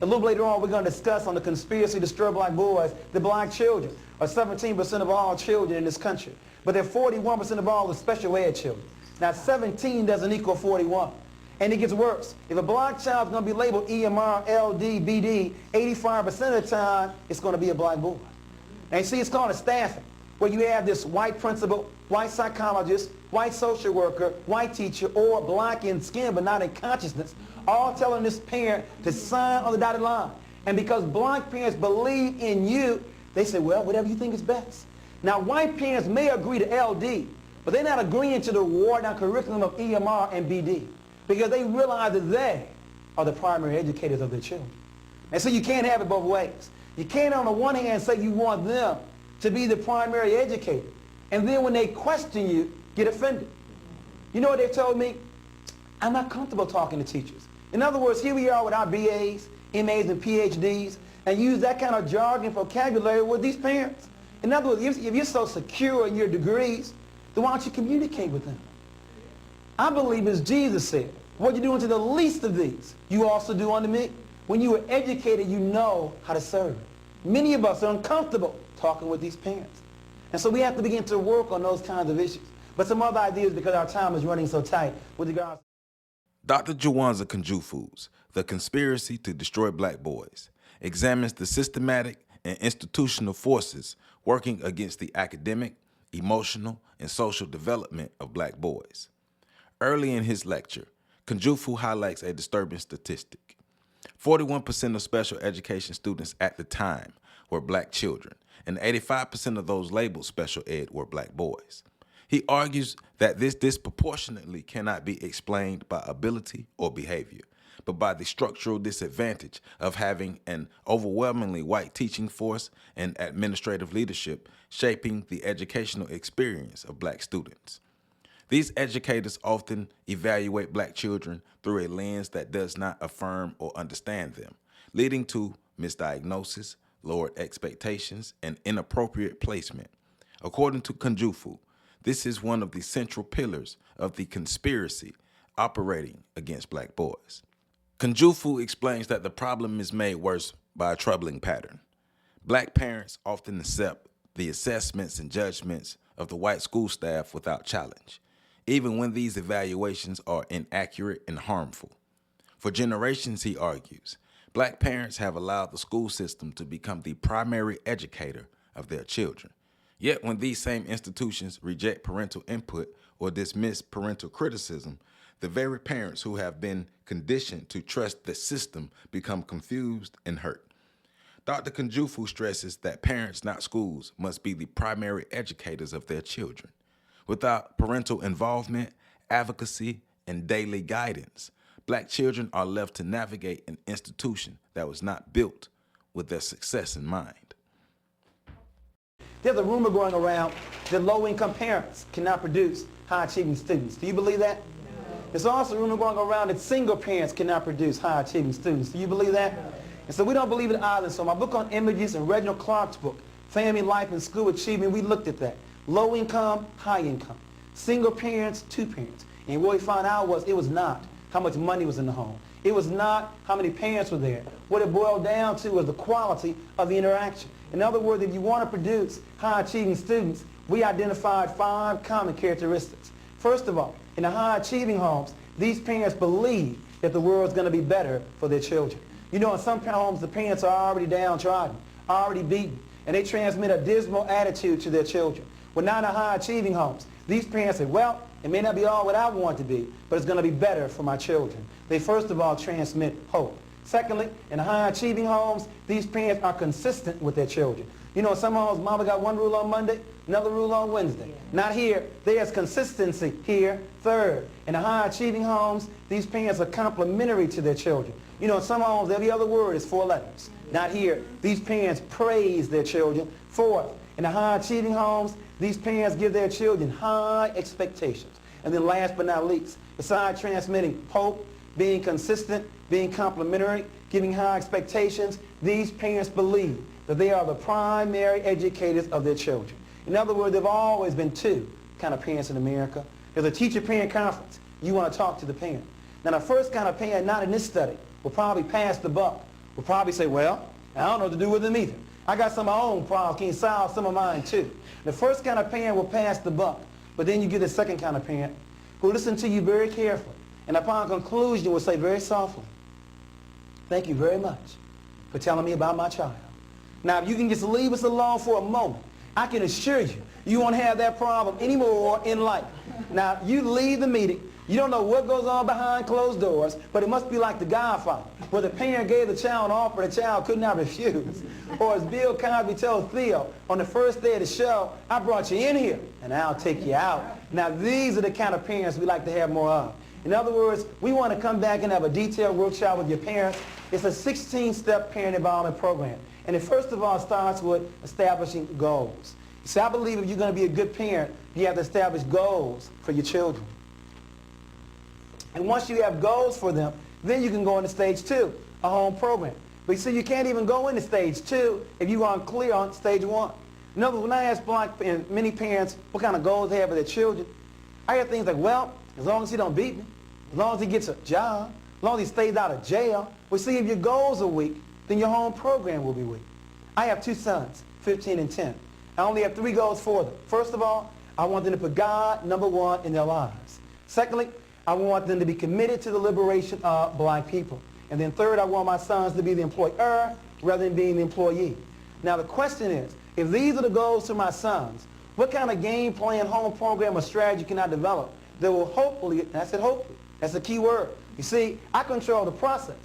A little later on, we're going to discuss on the conspiracy to destroy black boys, the black children are 17% of all children in this country, but they're 41% of all the special ed children. Now, 17 doesn't equal 41. And it gets worse. If a black child is going to be labeled EMR, LD, BD, 85% of the time, it's going to be a black boy. And you see, it's called a staffing, where you have this white principal, white psychologist, white social worker, white teacher, or black in skin but not in consciousness, all telling this parent to sign on the dotted line. And because black parents believe in you, they say, well, whatever you think is best. Now, white parents may agree to LD, but they're not agreeing to the watered-down curriculum of EMR and BD, because they realize that they are the primary educators of their children. And so you can't have it both ways. You can't on the one hand say you want them to be the primary educator, and then when they question you, get offended. You know what they've told me? I'm not comfortable talking to teachers. In other words, here we are with our BAs, MAs, and PhDs, and use that kind of jargon vocabulary with these parents. In other words, if you're so secure in your degrees, then why don't you communicate with them? I believe, as Jesus said, what you do unto the least of these, you also do unto me. When you are educated, you know how to serve. Many of us are uncomfortable talking with these parents. And so we have to begin to work on those kinds of issues. But some other ideas, because our time is running so tight with regards. Dr. Juwanza Kunjufu's The Conspiracy to Destroy Black Boys examines the systematic and institutional forces working against the academic, emotional, and social development of black boys. Early in his lecture, Kunjufu highlights a disturbing statistic. 41% of special education students at the time were black children, and 85% of those labeled special ed were black boys. He argues that this disproportionately cannot be explained by ability or behavior, but by the structural disadvantage of having an overwhelmingly white teaching force and administrative leadership shaping the educational experience of black students. These educators often evaluate black children through a lens that does not affirm or understand them, leading to misdiagnosis, lowered expectations, and inappropriate placement. According to Kunjufu, this is one of the central pillars of the conspiracy operating against black boys. Kunjufu explains that the problem is made worse by a troubling pattern. Black parents often accept the assessments and judgments of the white school staff without challenge, even when these evaluations are inaccurate and harmful. For generations, he argues, black parents have allowed the school system to become the primary educator of their children. Yet when these same institutions reject parental input or dismiss parental criticism, the very parents who have been conditioned to trust the system become confused and hurt. Dr. Kunjufu stresses that parents, not schools, must be the primary educators of their children. Without parental involvement, advocacy, and daily guidance, black children are left to navigate an institution that was not built with their success in mind. There's a rumor going around that low-income parents cannot produce high-achieving students. Do you believe that? No. There's also a rumor going around that single parents cannot produce high-achieving students. Do you believe that? No. And so we don't believe it either. So my book on images and Reginald Clark's book, Family Life and School Achievement, we looked at that. Low income, high income. Single parents, two parents. And what we found out was it was not how much money was in the home. It was not how many parents were there. What it boiled down to was the quality of the interaction. In other words, if you want to produce high-achieving students, we identified 5 common characteristics. First of all, in the high-achieving homes, these parents believe that the world's going to be better for their children. You know, in some homes, the parents are already downtrodden, already beaten, and they transmit a dismal attitude to their children. Well, now in the high-achieving homes, these parents say, well, it may not be all what I want it to be, but it's going to be better for my children. They first of all transmit hope. Secondly, in the high-achieving homes, these parents are consistent with their children. You know, in some homes, mama got one rule on Monday, another rule on Wednesday. Not here. There's consistency here. Third, in the high-achieving homes, these parents are complimentary to their children. You know, in some homes, every other word is 4 letters. Not here. These parents praise their children. Fourth, in the high-achieving homes, these parents give their children high expectations. And then last but not least, besides transmitting hope, being consistent, being complimentary, giving high expectations, these parents believe that they are the primary educators of their children. In other words, there have always been 2 kind of parents in America. There's a teacher-parent conference. You want to talk to the parent. Now, the first kind of parent, not in this study, will probably pass the buck will probably say, well, I don't know what to do with them either. I got some of my own problems. Can you solve some of mine too? The first kind of parent will pass the buck, but then you get the second kind of parent who will listen to you very carefully, and upon conclusion will say very softly, thank you very much for telling me about my child. Now, if you can just leave us alone for a moment, I can assure you, you won't have that problem anymore in life. Now, you leave the meeting, you don't know what goes on behind closed doors, but it must be like The Godfather, where the parent gave the child an offer the child could not refuse. Or as Bill Cosby told Theo on the first day of the show, I brought you in here, and I'll take you out. Now, these are the kind of parents we like to have more of. In other words, we want to come back and have a detailed workshop with your parents. It's a 16-step parent involvement program. And it first of all starts with establishing goals. So I believe if you're going to be a good parent, you have to establish goals for your children. And once you have goals for them, then you can go into stage 2, a home program. But you see, you can't even go into stage 2 if you aren't clear on stage 1. In other words, when I ask black and many parents what kind of goals they have for their children, I hear things like, well, as long as he don't beat me, as long as he gets a job, as long as he stays out of jail. Well, see, if your goals are weak, then your home program will be weak. I have 2 sons, 15 and 10. I only have 3 goals for them. First of all, I want them to put God number 1 in their lives. Secondly, I want them to be committed to the liberation of black people. And then third, I want my sons to be the employer rather than being the employee. Now the question is, if these are the goals to my sons, what kind of game plan, home program, or strategy can I develop that will hopefully, and I said hopefully, that's the key word. You see, I control the process.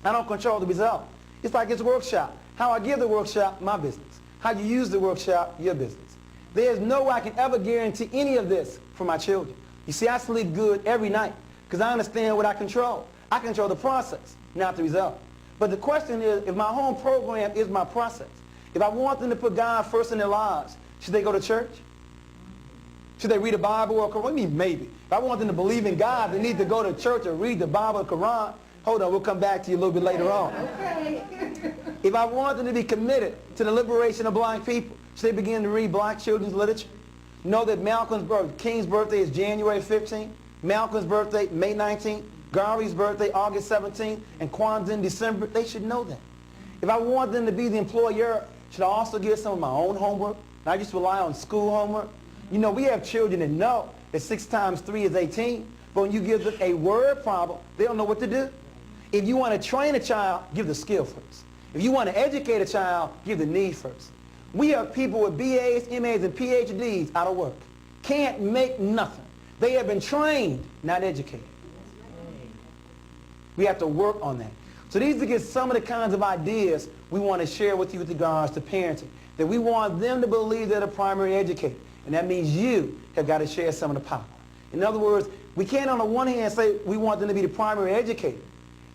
I don't control the result. It's like it's a workshop. How I give the workshop, my business. How you use the workshop, your business. There's no way I can ever guarantee any of this for my children. You see, I sleep good every night because I understand what I control. I control the process, not the result. But the question is, if my home program is my process, if I want them to put God first in their lives, should they go to church? Should they read the Bible or Quran? What do you mean maybe? If I want them to believe in God, they need to go to church or read the Bible or Quran. Hold on, we'll come back to you a little bit later on. Okay. If I want them to be committed to the liberation of black people, should they begin to read black children's literature? Know that King's birthday is January 15th, Malcolm's birthday, May 19th, Garvey's birthday, August 17th, and Kwanzaa in December. They should know that. If I want them to be the employer, should I also give some of my own homework, not just rely on school homework? You know, we have children that know that 6 times 3 is 18, but when you give them a word problem, they don't know what to do. If you want to train a child, give the skill first. If you want to educate a child, give the need first. We have people with BAs, MAs, and PhDs out of work. Can't make nothing. They have been trained, not educated. We have to work on that. So these are just some of the kinds of ideas we want to share with you with regards to parenting. That we want them to believe they're the primary educator. And that means you have got to share some of the power. In other words, we can't on the one hand say we want them to be the primary educator,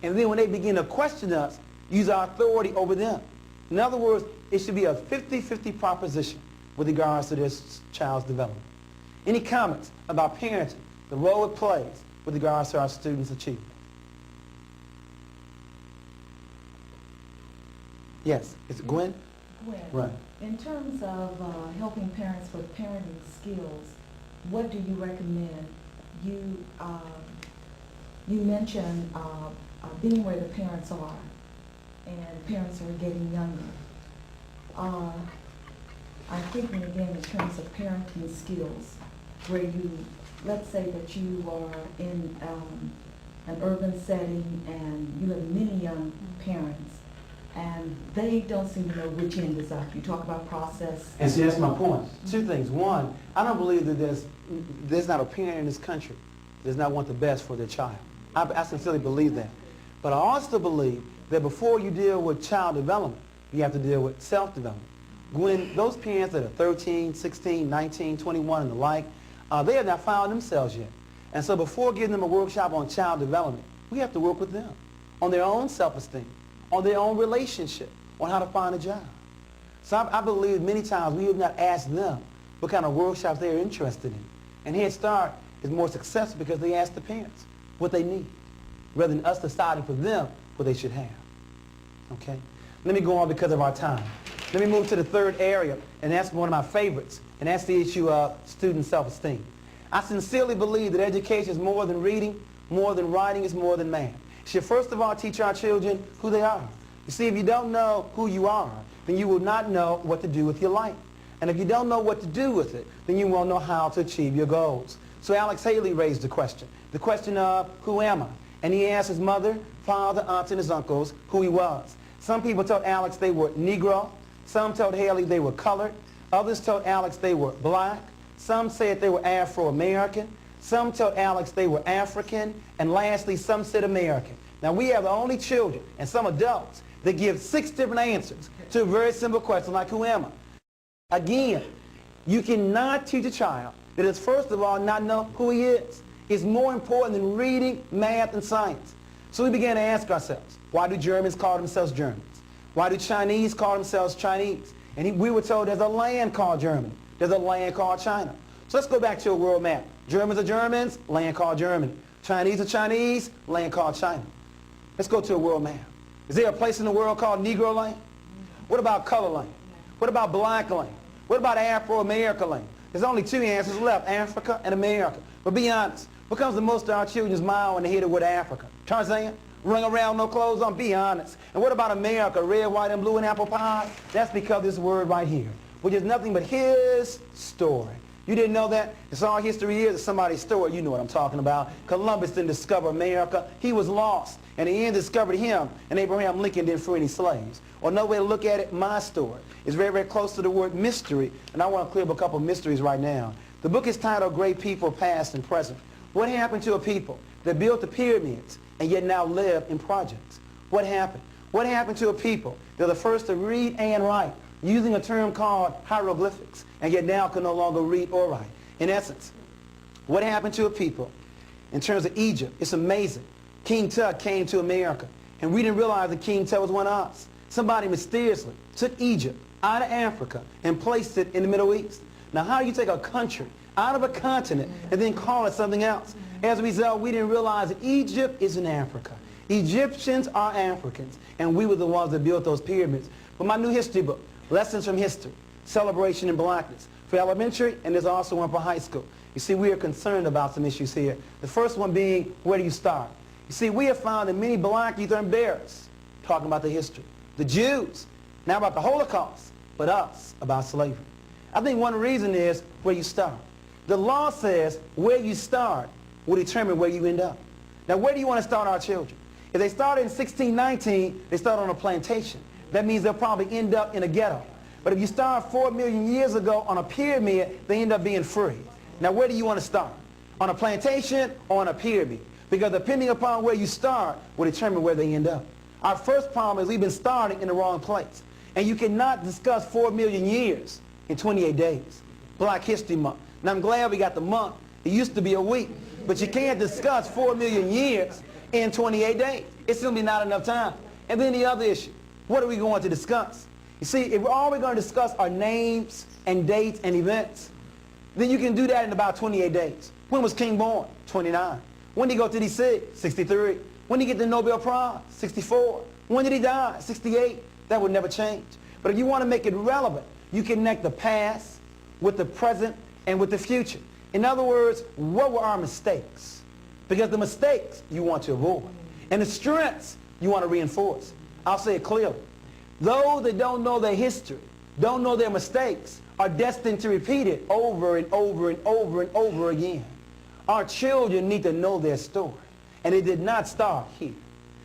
and then when they begin to question us, use our authority over them. In other words, it should be a 50-50 proposition with regards to this child's development. Any comments about parenting, the role it plays with regards to our students' achievement? Yes, it's Gwen? Gwen, Right. in terms of helping parents with parenting skills, what do you recommend? You mentioned being where the parents are, and parents are getting younger. I'm thinking again in terms of parenting skills, where let's say that you are in an urban setting and you have many young parents, and they don't seem to know which end is up. You talk about process. And see, that's my point. 2 things. One, I don't believe that there's not a parent in this country that does not want the best for their child. I sincerely believe that. But I also believe that before you deal with child development, you have to deal with self-development. When those parents that are 13, 16, 19, 21 and the like, they have not found themselves yet. And so before giving them a workshop on child development, we have to work with them on their own self-esteem, on their own relationship, on how to find a job. So I believe many times we have not asked them what kind of workshops they're interested in. And Head Start is more successful because they ask the parents what they need, rather than us deciding for them what they should have. Okay? Let me go on because of our time. Let me move to the third area, and that's one of my favorites, and that's the issue of student self-esteem. I sincerely believe that education is more than reading, more than writing, is more than math. It should first of all teach our children who they are, You see, if you don't know who you are, then you will not know what to do with your life. And if you don't know what to do with it, then you won't know how to achieve your goals. So Alex Haley raised the question of who am I? And he asked his mother, father, aunts, and his uncles who he was. Some people told Alex they were Negro. Some told Haley they were colored. Others told Alex they were black. Some said they were Afro-American. Some told Alex they were African. And lastly, some said American. Now, we are the only children and some adults that give 6 different answers to a very simple question like, who am I? Again, you cannot teach a child that is, first of all, not know who he is. It's more important than reading, math, and science. So we began to ask ourselves, why do Germans call themselves Germans? Why do Chinese call themselves Chinese? And we were told there's a land called Germany. There's a land called China. So let's go back to a world map. Germans are Germans, land called Germany. Chinese are Chinese, land called China. Let's go to a world map. Is there a place in the world called Negro land? What about color land? What about black land? What about Afro-American land? There's only 2 answers left, Africa and America. But be honest, what comes to most of our children's mind when they hear the word Africa? Tarzan? Running around, no clothes on? Be honest. And what about America? Red, white, and blue and apple pie? That's because of this word right here, which is nothing but his story. You didn't know that? It's all history is somebody's story. You know what I'm talking about. Columbus didn't discover America. He was lost. And the end discovered him, and Abraham Lincoln didn't free any slaves. Or another way to look at it, my story is very, very close to the word mystery, and I want to clear up a couple of mysteries right now. The book is titled Great People, Past and Present. What happened to a people that built the pyramids and yet now live in projects? What happened? What happened to a people that are the first to read and write using a term called hieroglyphics and yet now can no longer read or write? In essence, what happened to a people in terms of Egypt? It's amazing. King Tut came to America, and we didn't realize that King Tut was one of us. Somebody mysteriously took Egypt out of Africa and placed it in the Middle East. Now, how do you take a country out of a continent and then call it something else? As a result, we didn't realize that Egypt is in Africa. Egyptians are Africans, and we were the ones that built those pyramids. But my new history book, Lessons from History, Celebration in Blackness, for elementary, and there's also one for high school. You see, we are concerned about some issues here. The first one being, where do you start? You see, we have found that many black youth are embarrassed talking about the history. The Jews, not about the Holocaust, but us, about slavery. I think one reason is where you start. The law says where you start will determine where you end up. Now, where do you want to start our children? If they started in 1619, they start on a plantation. That means they'll probably end up in a ghetto. But if you start 4 million years ago on a pyramid, they end up being free. Now, where do you want to start? On a plantation or on a pyramid? Because depending upon where you start will determine where they end up. Our first problem is we've been starting in the wrong place. And you cannot discuss 4 million years in 28 days. Black History Month. And I'm glad we got the month. It used to be a week. But you can't discuss 4 million years in 28 days. It's simply not enough time. And then the other issue, what are we going to discuss? You see, if all we're going to discuss are names and dates and events, then you can do that in about 28 days. When was King born? 29. When did he go to D.C.? 63. When did he get the Nobel Prize? 64. When did he die? 68. That would never change. But if you want to make it relevant, you connect the past with the present and with the future. In other words, what were our mistakes? Because the mistakes you want to avoid. And the strengths you want to reinforce. I'll say it clearly. Those that don't know their history, don't know their mistakes, are destined to repeat it over and over and over and over again. Our children need to know their story. And it did not start here.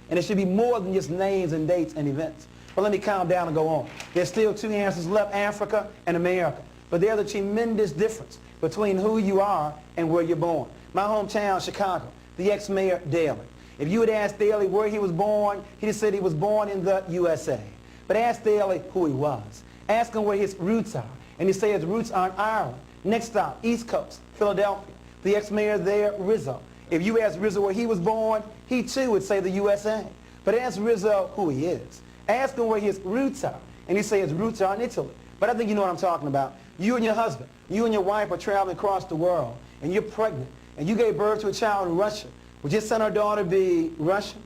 And it should be more than just names and dates and events. But let me calm down and go on. There's still 2 answers left, Africa and America. But there's a tremendous difference between who you are and where you're born. My hometown, Chicago, the ex-mayor, Daley. If you had asked Daley where he was born, he'd have said he was born in the USA. But ask Daley who he was. Ask him where his roots are. And he said his roots are in Ireland. Next stop, East Coast, Philadelphia. The ex-mayor there, Rizzo. If you ask Rizzo where he was born, he too would say the USA. But ask Rizzo who he is. Ask him where his roots are. And he says his roots are in Italy. But I think you know what I'm talking about. You and your husband, you and your wife are traveling across the world, and you're pregnant, and you gave birth to a child in Russia. Would your son or daughter be Russian?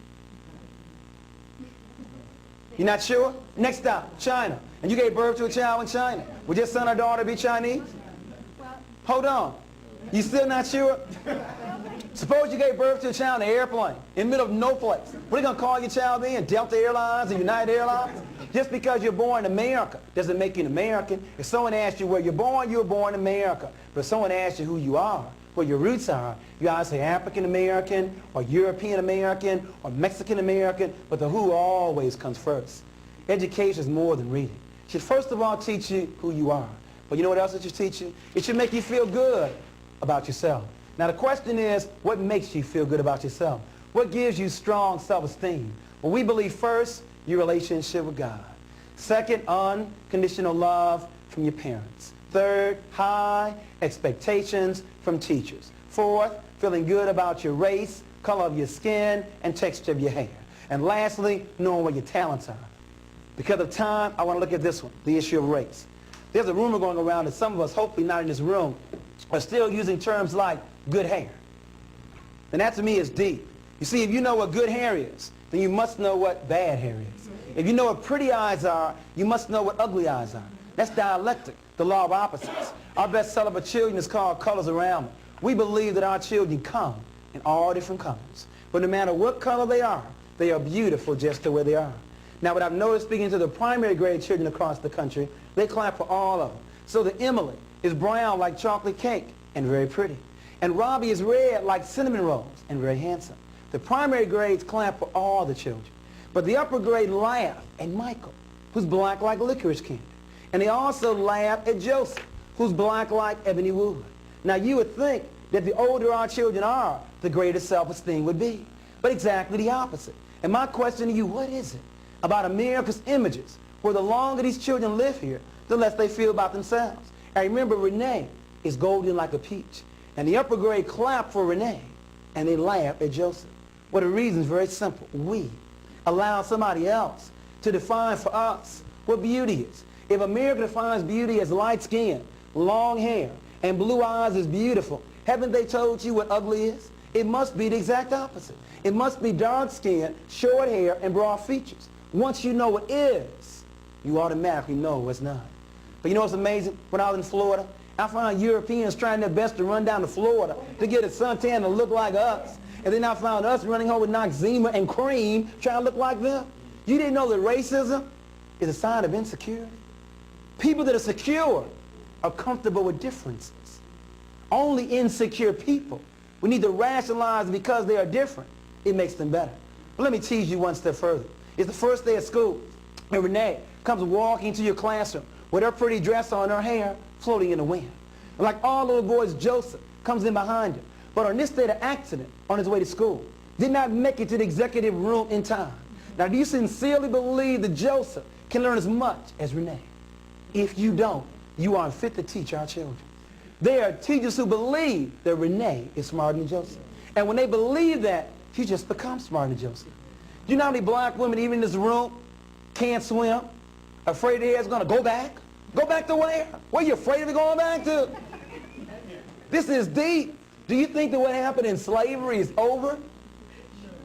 You're not sure? Next stop, China. And you gave birth to a child in China. Would your son or daughter be Chinese? Hold on. You still not sure? Suppose you gave birth to a child in an airplane in the middle of no place. What are you going to call your child then? Delta Airlines or United Airlines? Just because you're born in America doesn't make you an American. If someone asks you where you're born in America. But if someone asks you who you are, where your roots are, you either say African American or European American or Mexican American, but the who always comes first. Education is more than reading. It should first of all teach you who you are. But you know what else it should teach you? It should make you feel good about yourself. Now the question is, what makes you feel good about yourself? What gives you strong self-esteem? Well, we believe first, your relationship with God. Second, unconditional love from your parents. Third, high expectations from teachers. Fourth, feeling good about your race, color of your skin, and texture of your hair. And lastly, knowing what your talents are. Because of time, I want to look at this one, the issue of race. There's a rumor going around that some of us, hopefully not in this room, are still using terms like good hair. And that to me is deep. You see, if you know what good hair is, then you must know what bad hair is. If you know what pretty eyes are, you must know what ugly eyes are. That's dialectic, the law of opposites. Our best seller for children is called Colors Around Me. We believe that our children come in all different colors. But no matter what color they are beautiful just the way they are. Now, what I've noticed speaking to the primary grade children across the country, they clap for all of them. So the Emily is brown like chocolate cake and very pretty. And Robbie is red like cinnamon rolls and very handsome. The primary grades clap for all the children. But the upper grade laugh at Michael, who's black like licorice candy. And they also laugh at Joseph, who's black like ebony wood. Now you would think that the older our children are, the greater self-esteem would be. But exactly the opposite. And my question to you, what is it about America's images where the longer these children live here, the less they feel about themselves? And remember, Renee is golden like a peach. And the upper grade clap for Renee, and they laugh at Joseph. Well, the reason is very simple. We allow somebody else to define for us what beauty is. If America defines beauty as light skin, long hair, and blue eyes as beautiful, haven't they told you what ugly is? It must be the exact opposite. It must be dark skin, short hair, and broad features. Once you know what is, you automatically know what's not. But you know what's amazing? When I was in Florida, I found Europeans trying their best to run down to Florida to get a suntan to look like us. And then I found us running home with Noxzema and cream trying to look like them. You didn't know that racism is a sign of insecurity? People that are secure are comfortable with differences. Only insecure people, we need to rationalize because they are different, it makes them better. But let me tease you one step further. It's the first day of school, and Renee comes walking to your classroom with her pretty dress on, her hair floating in the wind. And like all little boys, Joseph comes in behind her. But on this day of accident, on his way to school, did not make it to the executive room in time. Now, do you sincerely believe that Joseph can learn as much as Renee? If you don't, you aren't fit to teach our children. There are teachers who believe that Renee is smarter than Joseph. And when they believe that, she just becomes smarter than Joseph. Do you know how many black women, even in this room, can't swim, afraid their hair's going to go back? Go back to where? Where are you afraid of it going back to? This is deep. Do you think that what happened in slavery is over?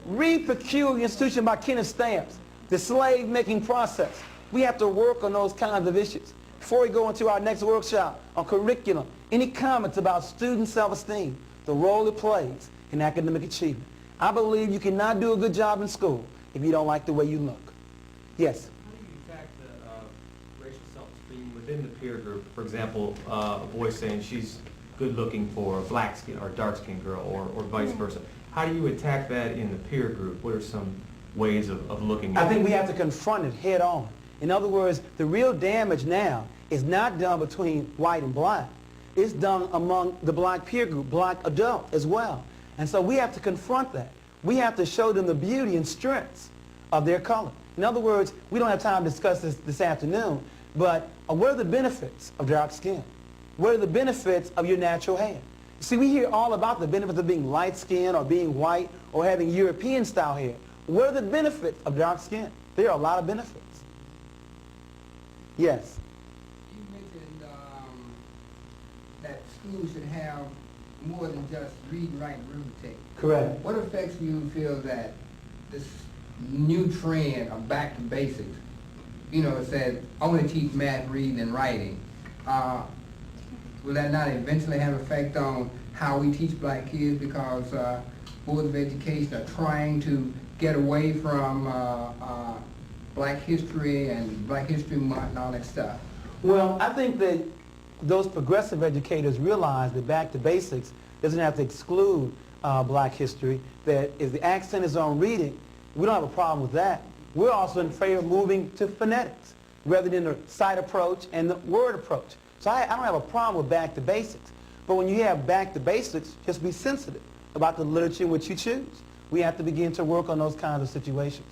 Read Peculiar Institution by Kenneth Stamps, the slave-making process. We have to work on those kinds of issues. Before we go into our next workshop on curriculum, any comments about student self-esteem, the role it plays in academic achievement? I believe you cannot do a good job in school if you don't like the way you look. Yes? How do you attack the racial self-esteem within the peer group? For example, a boy saying she's good looking for a black skin or dark skinned girl or vice versa. How do you attack that in the peer group? What are some ways of looking at it? I think we have to confront it head on. In other words, the real damage now is not done between white and black. It's done among the black peer group, black adult as well. And so we have to confront that. We have to show them the beauty and strengths of their color. In other words, we don't have time to discuss this afternoon, but what are the benefits of dark skin? What are the benefits of your natural hair? See, we hear all about the benefits of being light skinned or being white or having European style hair. What are the benefits of dark skin? There are a lot of benefits. Yes? You mentioned that schools should have more than just read, write, arithmetic. Correct. What effects do you feel that this new trend of back to basics, you know, it said only teach math, reading, and writing, will that not eventually have an effect on how we teach black kids, because boards of education are trying to get away from black history and Black History Month and all that stuff. Well, I think that those progressive educators realize that back to basics doesn't have to exclude black history, that if the accent is on reading, we don't have a problem with that. We're also in favor of moving to phonetics rather than the sight approach and the word approach. So I don't have a problem with back to basics. But when you have back to basics, just be sensitive about the literature in which you choose. We have to begin to work on those kinds of situations.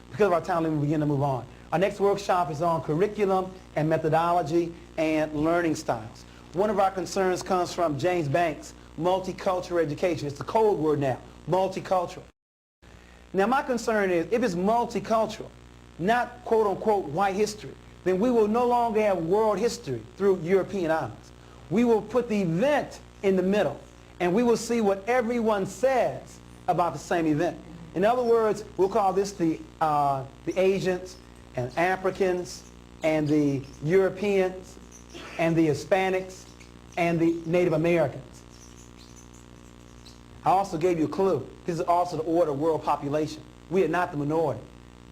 Because of our time, let me begin to move on. Our next workshop is on curriculum and methodology and learning styles. One of our concerns comes from James Banks, multicultural education. It's the code word now, multicultural. Now my concern is, if it's multicultural, not quote-unquote white history, then we will no longer have world history through European eyes. We will put the event in the middle, and we will see what everyone says about the same event. In other words, we'll call this the Asians and Africans and the Europeans and the Hispanics and the Native Americans. I also gave you a clue. This is also the order of world population. We are not the minority.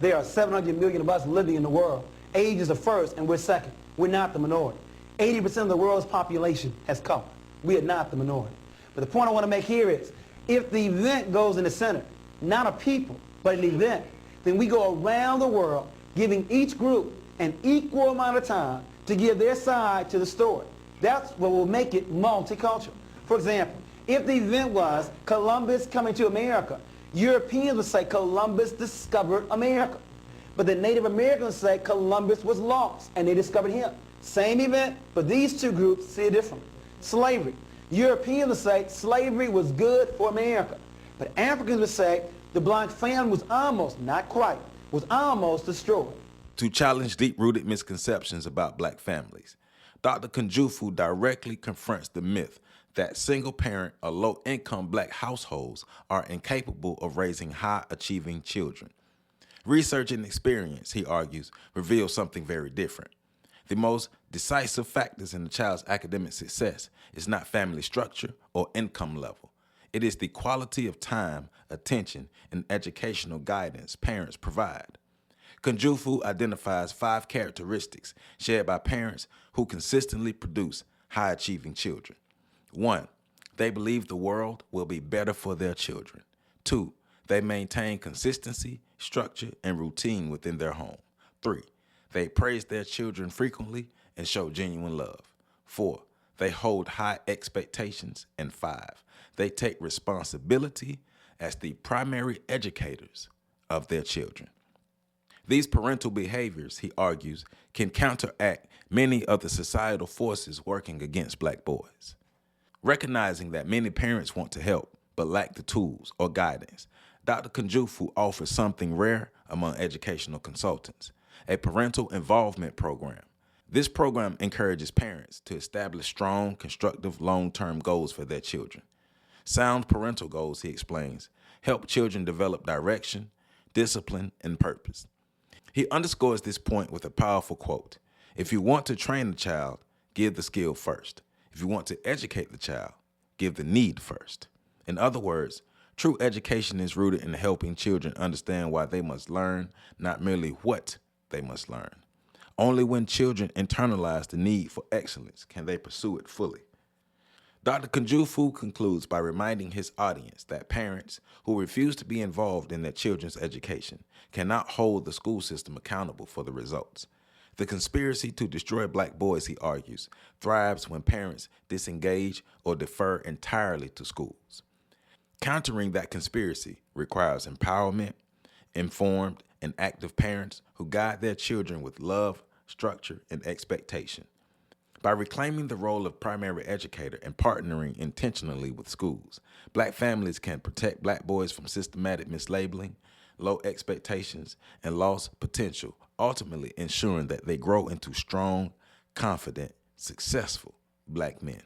There are 700 million of us living in the world. Asians are first and we're second. We're not the minority. 80% of the world's population has color. We are not the minority. But the point I want to make here is, if the event goes in the center, not a people, but an event, then we go around the world giving each group an equal amount of time to give their side to the story. That's what will make it multicultural. For example, if the event was Columbus coming to America, Europeans would say Columbus discovered America. But the Native Americans say Columbus was lost and they discovered him. Same event, but these two groups see it differently. Slavery. Europeans would say slavery was good for America. But Africans would say the black family was almost, not quite, was almost destroyed. To challenge deep-rooted misconceptions about black families, Dr. Kunjufu directly confronts the myth that single-parent or low-income black households are incapable of raising high-achieving children. Research and experience, he argues, reveal something very different. The most decisive factors in a child's academic success is not family structure or income level. It is the quality of time, attention, and educational guidance parents provide. Kunjufu identifies 5 characteristics shared by parents who consistently produce high-achieving children. 1, they believe the world will be better for their children. 2, they maintain consistency, structure, and routine within their home. 3, they praise their children frequently and show genuine love. 4, they hold high expectations. And 5, they take responsibility as the primary educators of their children. These parental behaviors, he argues, can counteract many of the societal forces working against black boys. Recognizing that many parents want to help but lack the tools or guidance, Dr. Kunjufu offers something rare among educational consultants: a parental involvement program. This program encourages parents to establish strong, constructive, long-term goals for their children. Sound parental goals, he explains, help children develop direction, discipline, and purpose. He underscores this point with a powerful quote: "If you want to train a child, give the skill first. If you want to educate the child, give the need first." In other words, true education is rooted in helping children understand why they must learn, not merely what they must learn. Only when children internalize the need for excellence can they pursue it fully. Dr. Kunjufu concludes by reminding his audience that parents who refuse to be involved in their children's education cannot hold the school system accountable for the results. The conspiracy to destroy black boys, he argues, thrives when parents disengage or defer entirely to schools. Countering that conspiracy requires empowerment, informed, and active parents who guide their children with love, structure, and expectation. By reclaiming the role of primary educator and partnering intentionally with schools, black families can protect black boys from systematic mislabeling, low expectations, and lost potential, ultimately ensuring that they grow into strong, confident, successful black men.